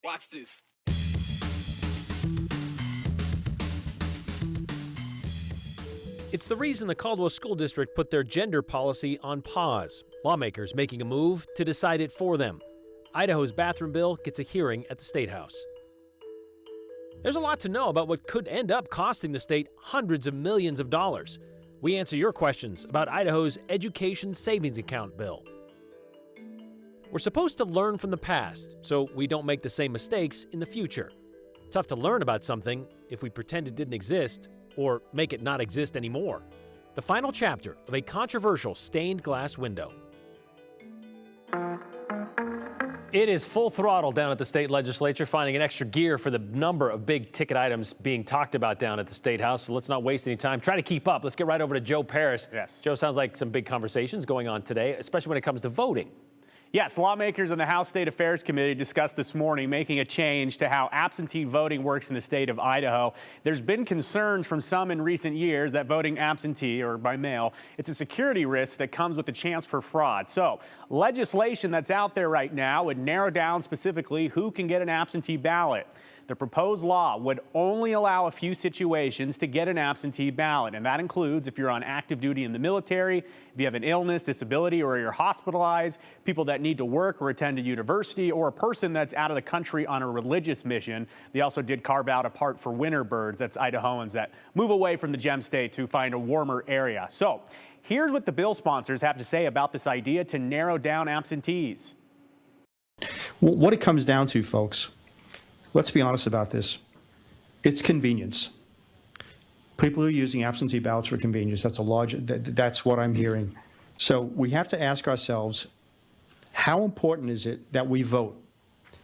Watch this. It's the reason the Caldwell School District put their gender policy on pause. Lawmakers making a move to decide it for them. Idaho's bathroom bill gets a hearing at the State House. There's a lot to know about what could end up costing the state hundreds of millions of dollars. We answer your questions about Idaho's Education Savings Account bill. We're supposed to learn from the past so we don't make the same mistakes in the future. Tough to learn about something if we pretend it didn't exist or make it not exist anymore. The final chapter of a controversial stained glass window. It is full throttle down at the state legislature, finding an extra gear for the number of big ticket items being talked about down at the State House. So let's not waste any time. Try to keep up. Let's get right over to Joe Paris. Yes. Joe, sounds like some big conversations going on today, especially when it comes to voting. Yes, lawmakers on the House State Affairs Committee discussed this morning making a change to how absentee voting works in the state of Idaho. There's been concerns from some in recent years that voting absentee or by mail, it's a security risk that comes with the chance for fraud. So legislation that's out there right now would narrow down specifically who can get an absentee ballot. The proposed law would only allow a few situations to get an absentee ballot, and that includes if you're on active duty in the military, if you have an illness, disability, or you're hospitalized, people that need to work or attend a university, or a person that's out of the country on a religious mission. They also did carve out a part for winter birds, that's Idahoans that move away from the gem state to find a warmer area. So here's what the bill sponsors have to say about this idea to narrow down absentees. What it comes down to, folks, let's be honest about this. It's convenience. People are using absentee ballots for convenience. That's what I'm hearing. So we have to ask ourselves, how important is it that we vote?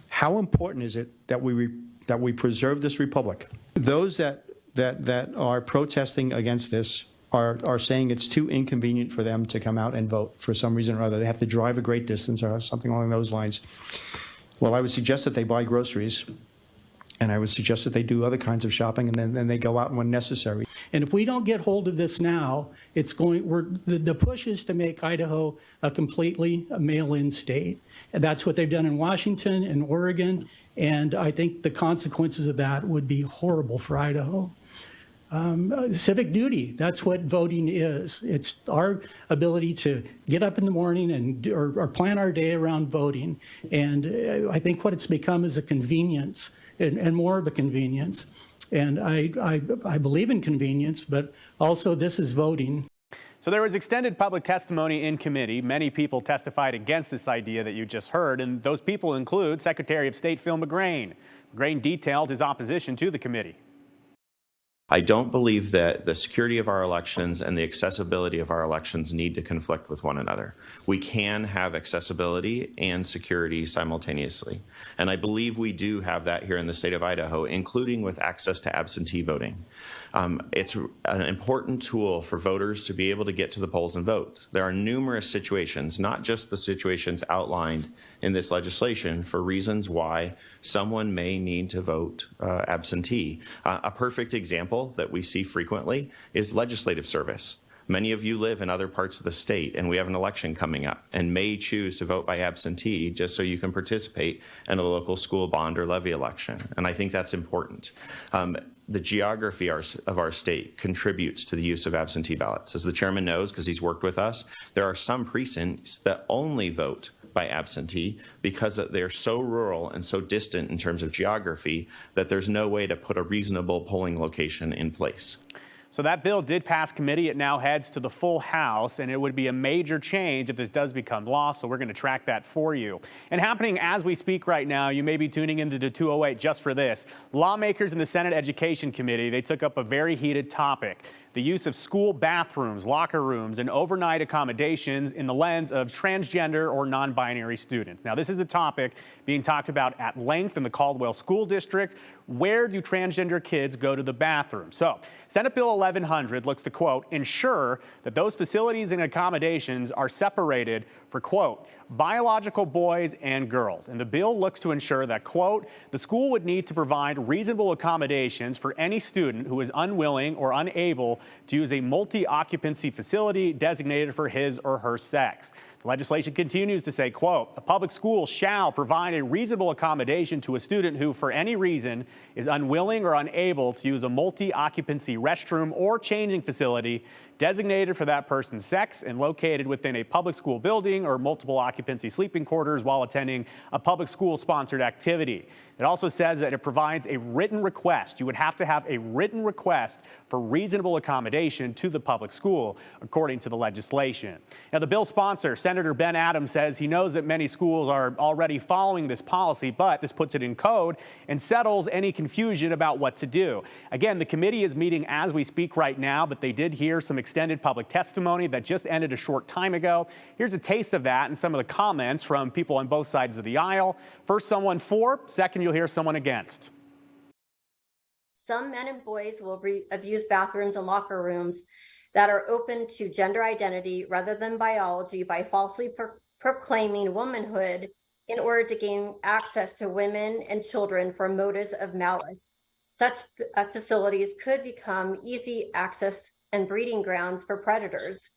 How important is it that we preserve this republic? Those that are protesting against this are saying it's too inconvenient for them to come out and vote for some reason or other. They have to drive a great distance or something along those lines. Well, I would suggest that they buy groceries. And I would suggest that they do other kinds of shopping, and then they go out when necessary. And if we don't get hold of this now, the push is to make Idaho a completely mail-in state. And that's what they've done in Washington and Oregon. And I think the consequences of that would be horrible for Idaho. Civic duty, that's what voting is. It's our ability to get up in the morning or plan our day around voting. And I think what it's become is a convenience. And more of a convenience. And I believe in convenience, but also this is voting. So there was extended public testimony in committee. Many people testified against this idea that you just heard, and those people include Secretary of State Phil McGrain. McGrain detailed his opposition to the committee. I don't believe that the security of our elections and the accessibility of our elections need to conflict with one another. We can have accessibility and security simultaneously. And I believe we do have that here in the state of Idaho, including with access to absentee voting. It's an important tool for voters to be able to get to the polls and vote. There are numerous situations, not just the situations outlined in this legislation, for reasons why someone may need to vote absentee. A perfect example that we see frequently is legislative service. Many of you live in other parts of the state, and we have an election coming up and may choose to vote by absentee just so you can participate in a local school bond or levy election. And I think that's important. The geography of our state contributes to the use of absentee ballots. As the chairman knows, because he's worked with us, there are some precincts that only vote by absentee because they're so rural and so distant in terms of geography that there's no way to put a reasonable polling location in place. So that bill did pass committee. It now heads to the full House, and it would be a major change if this does become law, so we're going to track that for you. And happening as we speak right now, you may be tuning into the 208 just for this. Lawmakers in the Senate Education Committee, they took up a very heated topic: the use of school bathrooms, locker rooms, and overnight accommodations in the lens of transgender or non-binary students. Now, this is a topic being talked about at length in the Caldwell School District. Where do transgender kids go to the bathroom? So, Senate Bill 1100 looks to, quote, ensure that those facilities and accommodations are separated for, quote, biological boys and girls. And the bill looks to ensure that, quote, the school would need to provide reasonable accommodations for any student who is unwilling or unable to use a multi-occupancy facility designated for his or her sex. The Legislation continues to say, quote, a public school shall provide a reasonable accommodation to a student who, for any reason, is unwilling or unable to use a multi-occupancy restroom or changing facility designated for that person's sex and located within a public school building or multiple occupancy sleeping quarters while attending a public school-sponsored activity. It also says that it provides a written request. You would have to have a written request for reasonable accommodation to the public school, according to the legislation. Now, the bill sponsor, Senator Ben Adams, says he knows that many schools are already following this policy, but this puts it in code and settles any confusion about what to do. Again, the committee is meeting as we speak right now, but they did hear some extended public testimony that just ended a short time ago. Here's a taste of that and some of the comments from people on both sides of the aisle. First, someone for, second, you'll hear someone against. Some men and boys will abuse bathrooms and locker rooms that are open to gender identity rather than biology by falsely proclaiming womanhood in order to gain access to women and children for motives of malice. Such facilities could become easy access and breeding grounds for predators.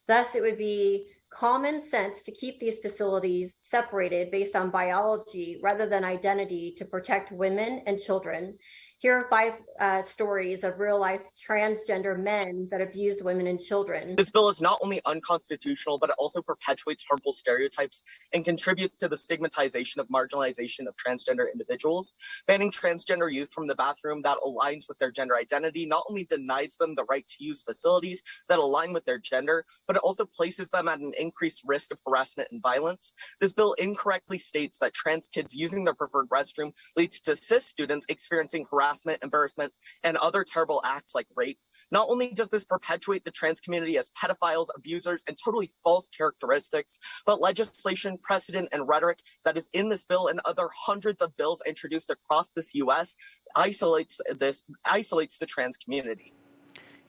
Thus, it would be common sense to keep these facilities separated based on biology rather than identity to protect women and children. Here are 5 stories of real-life transgender men that abuse women and children. This bill is not only unconstitutional, but it also perpetuates harmful stereotypes and contributes to the stigmatization of marginalization of transgender individuals. Banning transgender youth from the bathroom that aligns with their gender identity not only denies them the right to use facilities that align with their gender, but it also places them at an increased risk of harassment and violence. This bill incorrectly states that trans kids using their preferred restroom leads to cis students experiencing harassment, embarrassment, and other terrible acts like rape. Not only does this perpetuate the trans community as pedophiles, abusers, and totally false characteristics, but legislation, precedent, and rhetoric that is in this bill and other hundreds of bills introduced across this U.S. isolates the trans community.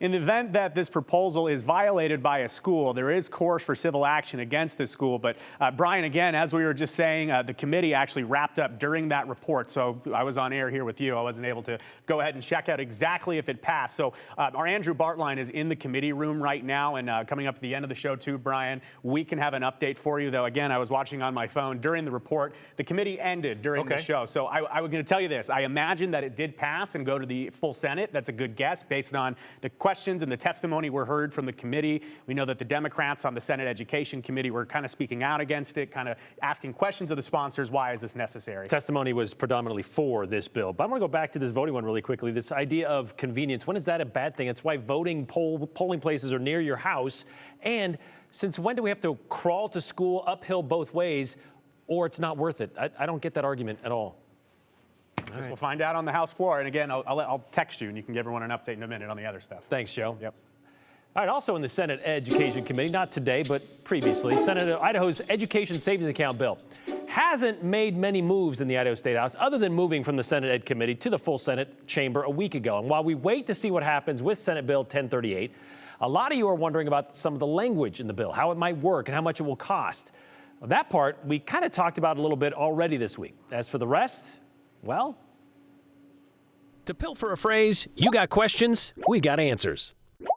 In the event that this proposal is violated by a school, there is course for civil action against the school. But Brian, again, as we were just saying, the committee actually wrapped up during that report. So I was on air here with you. I wasn't able to go ahead and check out exactly if it passed. So our Andrew Bartline is in the committee room right now. And coming up at the end of the show, too, Brian, we can have an update for you. Though, again, I was watching on my phone during the report. The committee ended during the show. So I was going to tell you this. I imagine that it did pass and go to the full Senate. That's a good guess based on the questions and the testimony were heard from the committee. We know that the Democrats on the Senate Education Committee were kind of speaking out against it, kind of asking questions of the sponsors, why is this necessary? Testimony was predominantly for this bill. But I want to go back to this voting one really quickly. This idea of convenience, when is that a bad thing? It's why polling places are near your house. And since when do we have to crawl to school uphill both ways, or it's not worth it? I don't get that argument at all. We'll find out on the House floor. And again, I'll text you and you can give everyone an update in a minute on the other stuff. Thanks, Joe. Yep. All right, also in the Senate Education Committee, not today, but previously, Senator Idaho's Education Savings Account bill hasn't made many moves in the Idaho State House other than moving from the Senate Ed Committee to the full Senate chamber a week ago. And while we wait to see what happens with Senate Bill 1038, a lot of you are wondering about some of the language in the bill, how it might work and how much it will cost. Well, that part, we kind of talked about a little bit already this week. As for the rest, well, to pilfer a phrase, you got questions, we got answers.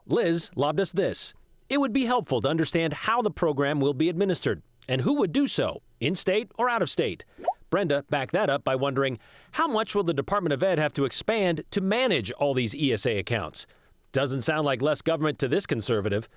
Liz lobbed us this. It would be helpful to understand how the program will be administered and who would do so, in-state or out of state. Brenda backed that up by wondering, how much will the Department of Ed have to expand to manage all these ESA accounts? Doesn't sound like less government to this conservative.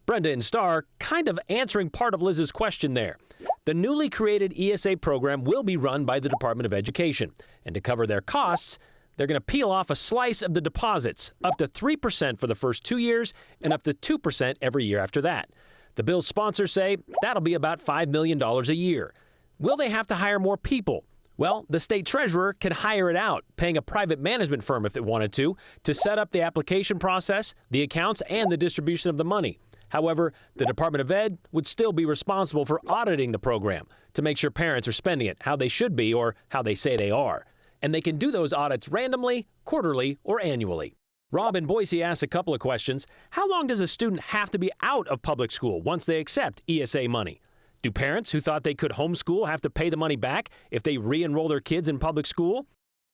Brenda and Starr kind of answering part of Liz's question there. The newly created ESA program will be run by the Department of Education, and to cover their costs, they're going to peel off a slice of the deposits, up to 3% for the first 2 years and up to 2% every year after that. The bill's sponsors say that'll be about $5 million a year. Will they have to hire more people? Well, the state treasurer can hire it out, paying a private management firm if it wanted to set up the application process, the accounts, and the distribution of the money. However, the Department of Ed would still be responsible for auditing the program to make sure parents are spending it how they should be or how they say they are. And they can do those audits randomly, quarterly, or annually. Rob in Boise asks a couple of questions. How long does a student have to be out of public school once they accept ESA money? Do parents who thought they could homeschool have to pay the money back if they re-enroll their kids in public school?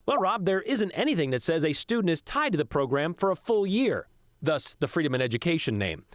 Well, Rob, there isn't anything that says a student is tied to the program for a full year, thus the Freedom in Education name.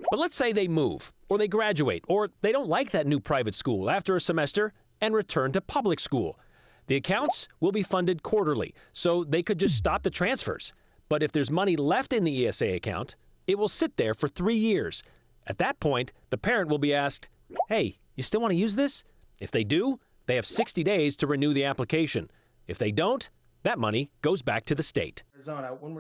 But let's say they move, or they graduate, or they don't like that new private school after a semester and return to public school. The accounts will be funded quarterly, so they could just stop the transfers. But if there's money left in the ESA account, it will sit there for 3 years. At that point, the parent will be asked, hey, you still want to use this? If they do, they have 60 days to renew the application. If they don't, that money goes back to the state.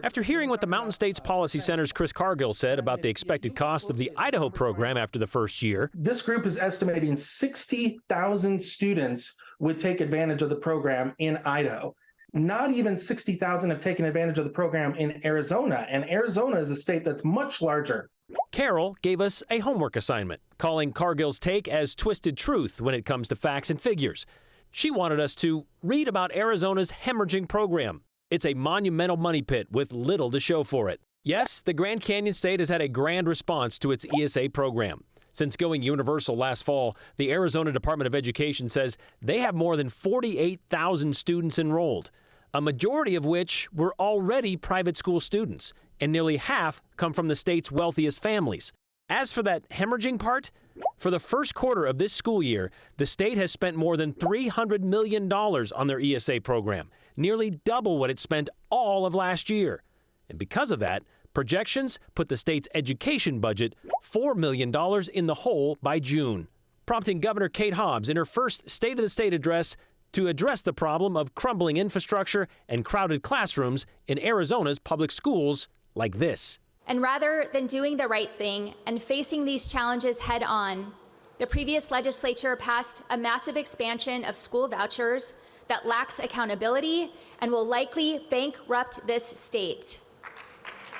After hearing what the Mountain States Policy Center's Chris Cargill said about the expected cost of the Idaho program after the first year, this group is estimating 60,000 students would take advantage of the program in Idaho. Not even 60,000 have taken advantage of the program in Arizona, and Arizona is a state that's much larger. Carol gave us a homework assignment, calling Cargill's take as twisted truth when it comes to facts and figures. She wanted us to read about Arizona's hemorrhaging program. It's a monumental money pit with little to show for it. Yes, the Grand Canyon State has had a grand response to its ESA program. Since going universal last fall, the Arizona Department of Education says they have more than 48,000 students enrolled, a majority of which were already private school students, and nearly half come from the state's wealthiest families. As for that hemorrhaging part, for the first quarter of this school year, the state has spent more than $300 million on their ESA program, nearly double what it spent all of last year. And because of that, projections put the state's education budget $4 million in the hole by June, prompting Governor Kate Hobbs in her first State of the State address to address the problem of crumbling infrastructure and crowded classrooms in Arizona's public schools like this. And rather than doing the right thing and facing these challenges head on, the previous legislature passed a massive expansion of school vouchers that lacks accountability and will likely bankrupt this state.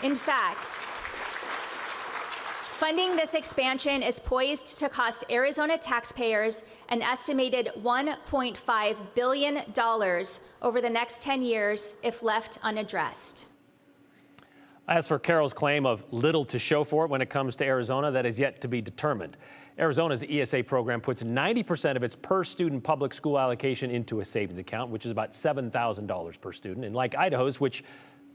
In fact, funding this expansion is poised to cost Arizona taxpayers an estimated $1.5 billion over the next 10 years if left unaddressed. As for Carol's claim of little to show for it when it comes to Arizona, that is yet to be determined. Arizona's ESA program puts 90% of its per-student public school allocation into a savings account, which is about $7,000 per student. And like Idaho's, which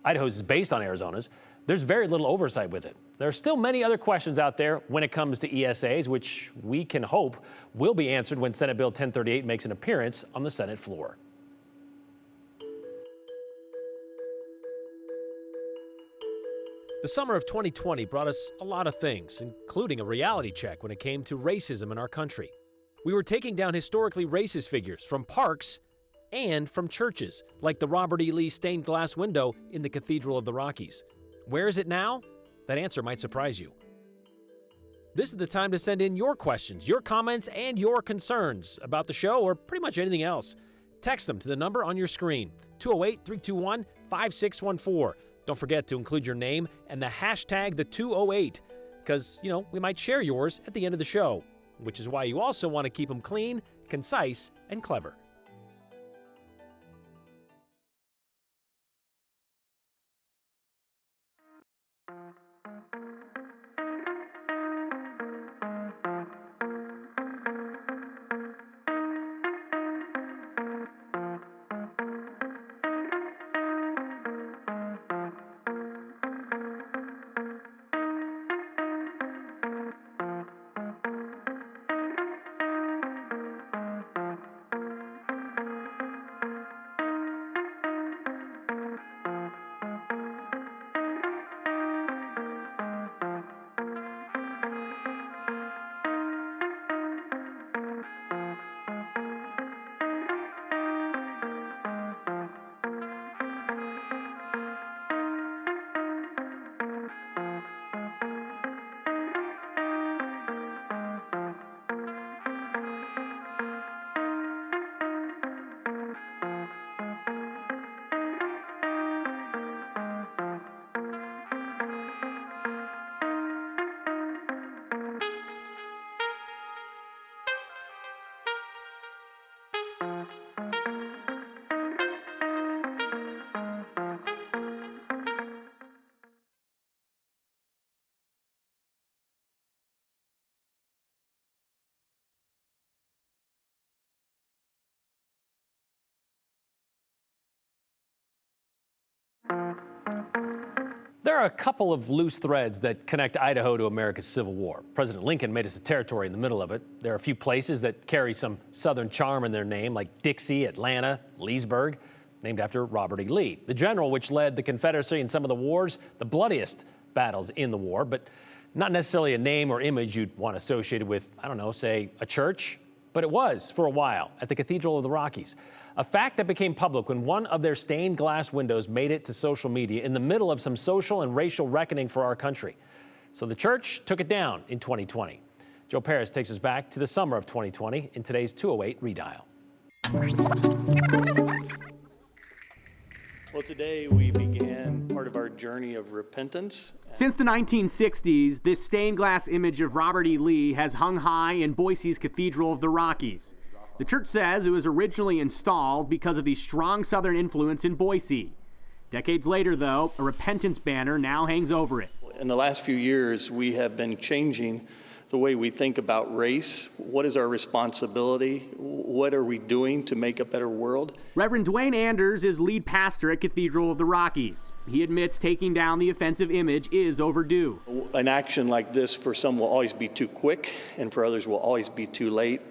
Idaho's is based on Arizona's, there's very little oversight with it. There are still many other questions out there when it comes to ESAs, which we can hope will be answered when Senate Bill 1038 makes an appearance on the Senate floor. The summer of 2020 brought us a lot of things, including a reality check when it came to racism in our country. We were taking down historically racist figures from parks and from churches, like the Robert E. Lee stained glass window in the Cathedral of the Rockies. Where is it now? That answer might surprise you. This is the time to send in your questions, your comments, and your concerns about the show or pretty much anything else. Text them to the number on your screen, 208-321-5614. Don't forget to include your name and the hashtag the 208, because, we might share yours at the end of the show, which is why you also want to keep them clean, concise, and clever. There are a couple of loose threads that connect Idaho to America's Civil War. President Lincoln made us a territory in the middle of it. There are a few places that carry some Southern charm in their name, like Dixie, Atlanta, Leesburg, named after Robert E. Lee, the general which led the Confederacy in some of the wars, the bloodiest battles in the war, but not necessarily a name or image you'd want associated with, I don't know, say a church, but it was for a while at the Cathedral of the Rockies. A fact that became public when one of their stained glass windows made it to social media in the middle of some social and racial reckoning for our country. So the church took it down in 2020. Joe Paris takes us back to the summer of 2020 in today's 208 Redial. Well, today we began part of our journey of repentance. Since the 1960s, this stained glass image of Robert E. Lee has hung high in Boise's Cathedral of the Rockies. The church says it was originally installed because of the strong Southern influence in Boise. Decades later, though, a repentance banner now hangs over it. In the last few years, we have been changing the way we think about race. What is our responsibility? What are we doing to make a better world? Reverend Dwayne Anders is lead pastor at Cathedral of the Rockies. He admits taking down the offensive image is overdue. An action like this for some will always be too quick, and for others will always be too late.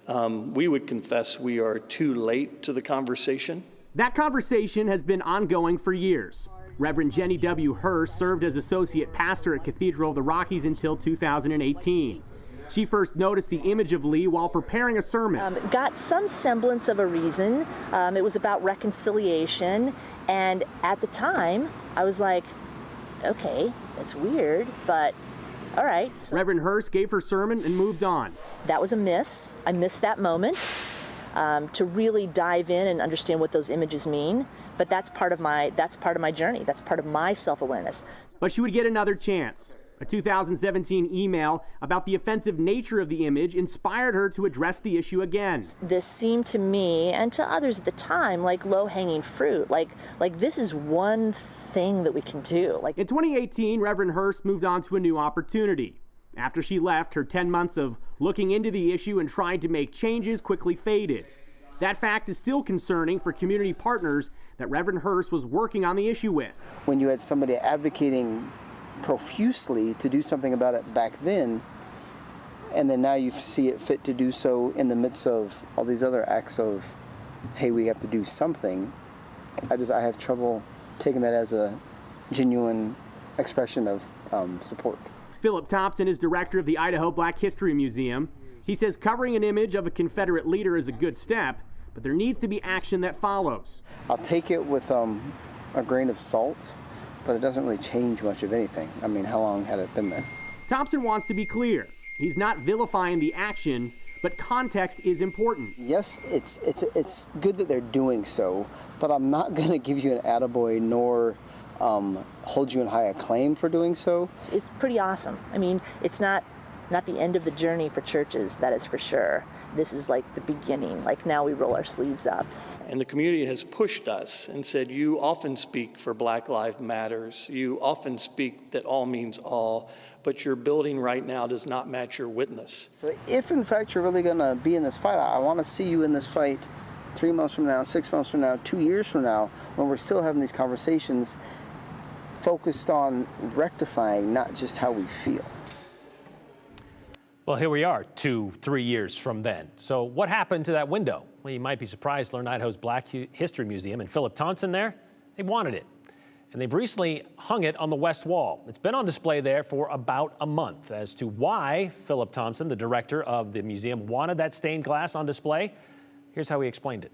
We would confess we are too late to the conversation. That conversation has been ongoing for years. Reverend Jenny W. Hurst served as associate pastor at Cathedral of the Rockies until 2018. She first noticed the image of Lee while preparing a sermon. Got some semblance of a reason. It was about reconciliation. And at the time, I was like, okay, that's weird, but all right. So Reverend Hurst gave her sermon and moved on. that was a miss. I missed that moment to really dive in and understand what those images mean. But that's part of my journey. That's part of my self-awareness. But she would get another chance. A 2017 email about the offensive nature of the image inspired her to address the issue again. This seemed to me and to others at the time like low-hanging fruit. Like this is one thing that we can do. In 2018, Reverend Hurst moved on to a new opportunity. After she left, her 10 months of looking into the issue and trying to make changes quickly faded. That fact is still concerning for community partners that Reverend Hurst was working on the issue with. When you had somebody advocating profusely to do something about it back then, and then now you see it fit to do so in the midst of all these other acts of, hey, we have to do something, I have trouble taking that as a genuine expression of support. Philip Thompson is director of the Idaho Black History Museum. He says covering an image of a Confederate leader is a good step, but there needs to be action that follows. I'll take it with a grain of salt, but it doesn't really change much of anything. I mean, how long had it been there? Thompson wants to be clear. He's not vilifying the action, but context is important. Yes, it's good that they're doing so, but I'm not going to give you an attaboy nor hold you in high acclaim for doing so. It's pretty awesome. I mean, it's not the end of the journey for churches, that is for sure. This is like the beginning. Like now we roll our sleeves up. And the community has pushed us and said, you often speak for Black Lives Matters. You often speak that all means all, but your building right now does not match your witness. If in fact you're really going to be in this fight, I want to see you in this fight 3 months from now, 6 months from now, 2 years from now, when we're still having these conversations focused on rectifying not just how we feel. Well, here we are 2-3 years from then. So what happened to that window? Well, you might be surprised to learn Idaho's Black History Museum and Philip Thompson there, they wanted it. And they've recently hung it on the west wall. It's been on display there for about a month. As to why Philip Thompson, the director of the museum, wanted that stained glass on display, here's how he explained it.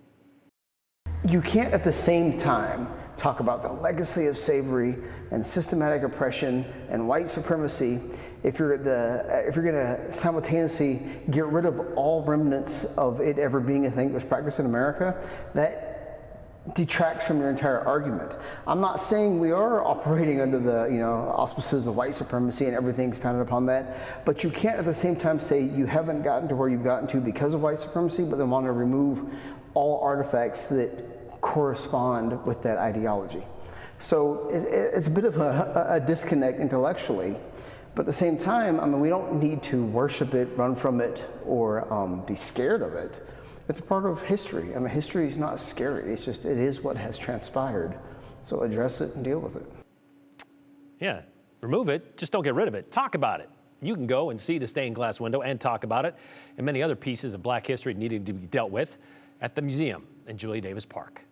You can't at the same time talk about the legacy of slavery and systematic oppression and white supremacy if you're going to simultaneously get rid of all remnants of it ever being a thing that was practiced in America. That detracts from your entire argument. I'm not saying we are operating under the auspices of white supremacy and everything's founded upon that, but you can't at the same time say you haven't gotten to where you've gotten to because of white supremacy, but then want to remove all artifacts that correspond with that ideology. So it's a bit of a disconnect intellectually, but at the same time, I mean, we don't need to worship it, run from it, or be scared of it. It's a part of history. I mean, history is not scary. It's just, it is what has transpired. So address it and deal with it. Yeah, remove it, just don't get rid of it. Talk about it. You can go and see the stained glass window and talk about it and many other pieces of Black history needing to be dealt with at the museum in Julia Davis Park.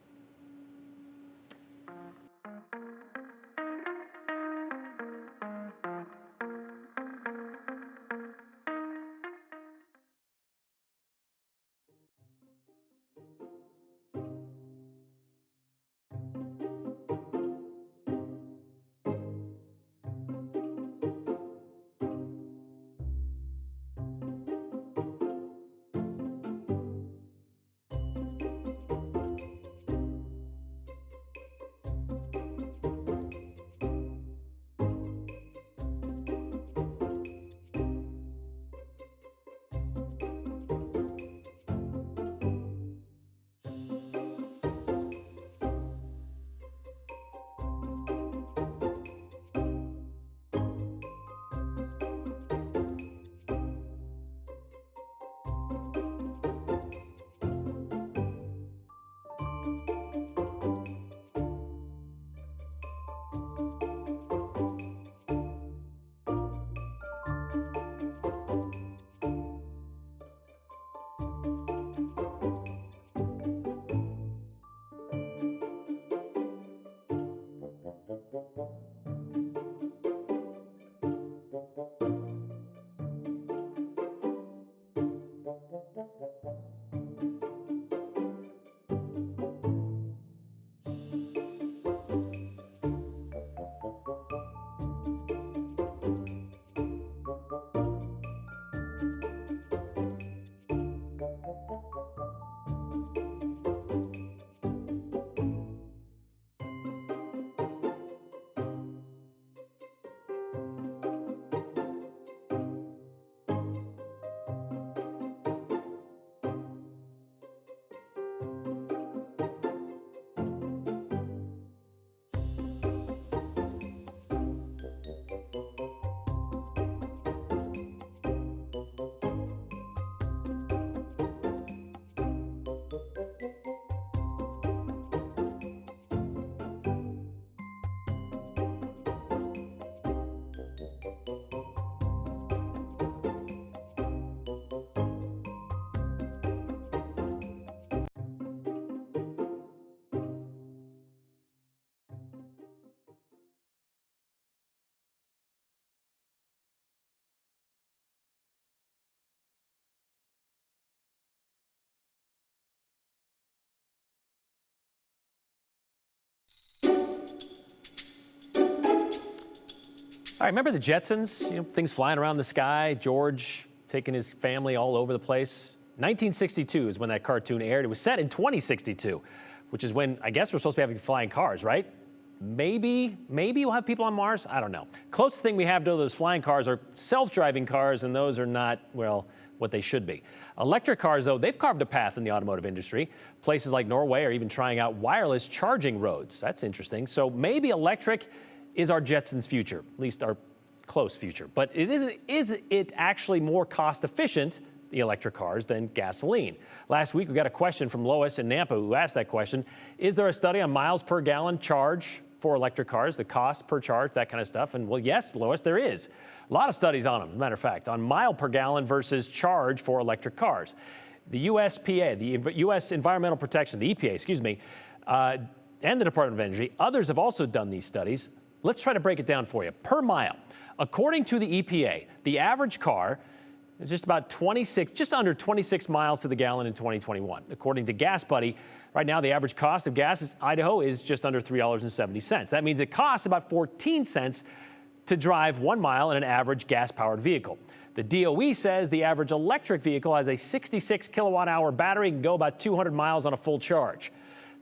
All right, remember the Jetsons? You know, things flying around the sky, George taking his family all over the place. 1962 is when that cartoon aired. It was set in 2062, which is when I guess we're supposed to be having flying cars, right? Maybe we'll have people on Mars. I don't know. Closest thing we have to those flying cars are self-driving cars, and those are not, well, what they should be. Electric cars, though, they've carved a path in the automotive industry. Places like Norway are even trying out wireless charging roads. That's interesting. So maybe electric is our Jetsons' future, at least our close future. But is it actually more cost efficient, the electric cars, than gasoline? Last week, we got a question from Lois in Nampa who asked that question. Is there a study on miles per gallon charge for electric cars, the cost per charge, that kind of stuff? And well, yes, Lois, there is. A lot of studies on them, as a matter of fact, on mile per gallon versus charge for electric cars. The USPA, the U.S. Environmental Protection, the EPA, excuse me, and the Department of Energy, others have also done these studies. Let's try to break it down for you. Per mile, according to the EPA, the average car is just under 26 miles to the gallon in 2021. According to Gas Buddy, right now the average cost of gas in Idaho is just under $3.70. That means it costs about 14 cents to drive 1 mile in an average gas-powered vehicle. The DOE says the average electric vehicle has a 66 kilowatt-hour battery and can go about 200 miles on a full charge.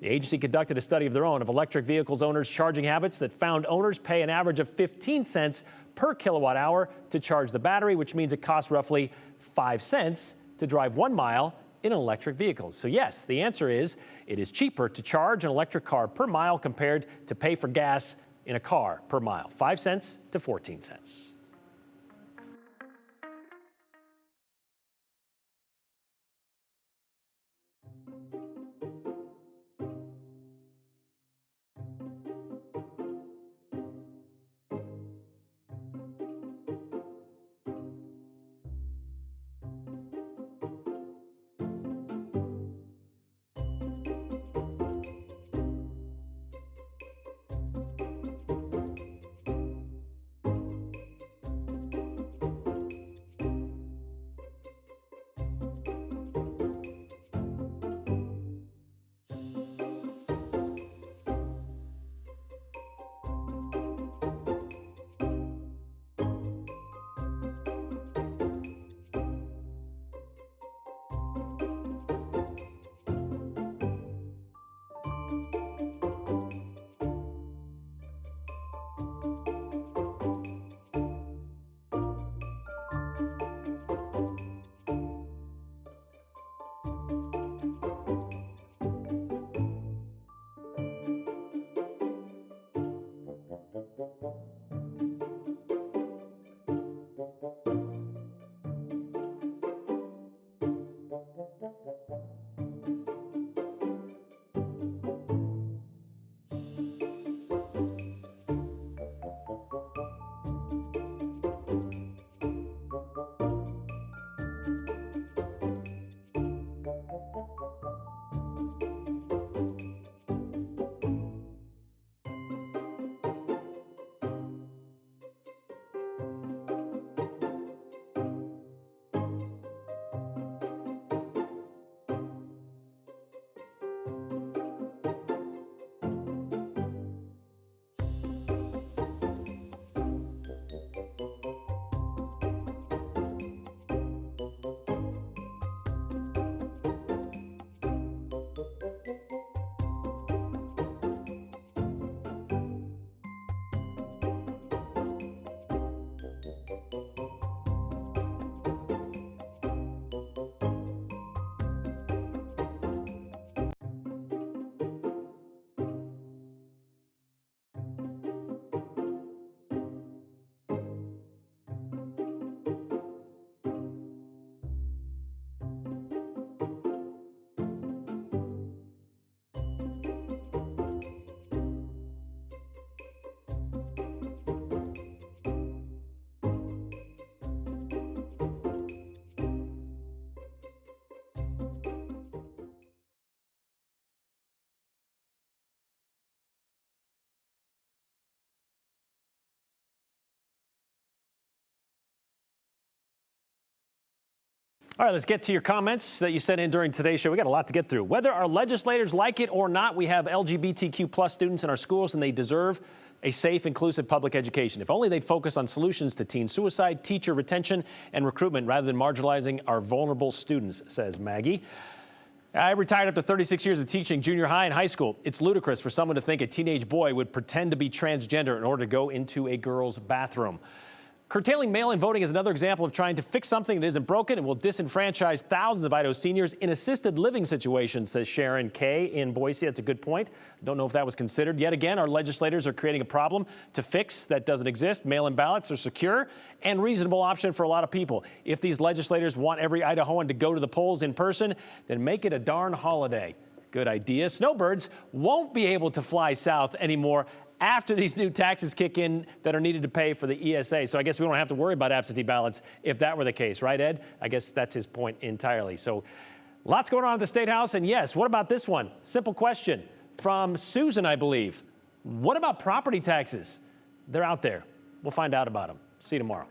The agency conducted a study of their own of electric vehicles owners' charging habits that found owners pay an average of 15 cents per kilowatt hour to charge the battery, which means it costs roughly 5 cents to drive 1 mile in an electric vehicle. So yes, the answer is it is cheaper to charge an electric car per mile compared to pay for gas in a car per mile, 5 cents to 14 cents. All right, let's get to your comments that you sent in during today's show. We got a lot to get through. Whether our legislators like it or not, we have LGBTQ plus students in our schools, and they deserve a safe, inclusive public education. If only they'd focus on solutions to teen suicide, teacher retention, and recruitment rather than marginalizing our vulnerable students, says Maggie. I retired after 36 years of teaching junior high and high school. It's ludicrous for someone to think a teenage boy would pretend to be transgender in order to go into a girl's bathroom. Curtailing mail-in voting is another example of trying to fix something that isn't broken and will disenfranchise thousands of Idaho seniors in assisted living situations, says Sharon Kay in Boise. That's a good point. Don't know if that was considered. Yet again, our legislators are creating a problem to fix that doesn't exist. Mail-in ballots are secure and reasonable option for a lot of people. If these legislators want every Idahoan to go to the polls in person, then make it a darn holiday. Good idea. Snowbirds won't be able to fly south anymore after these new taxes kick in that are needed to pay for the ESA. So I guess we don't have to worry about absentee ballots if that were the case, right, Ed? I guess that's his point entirely. So lots going on at the State House. And yes, what about this one? Simple question from Susan, I believe. What about property taxes? They're out there. We'll find out about them. See you tomorrow.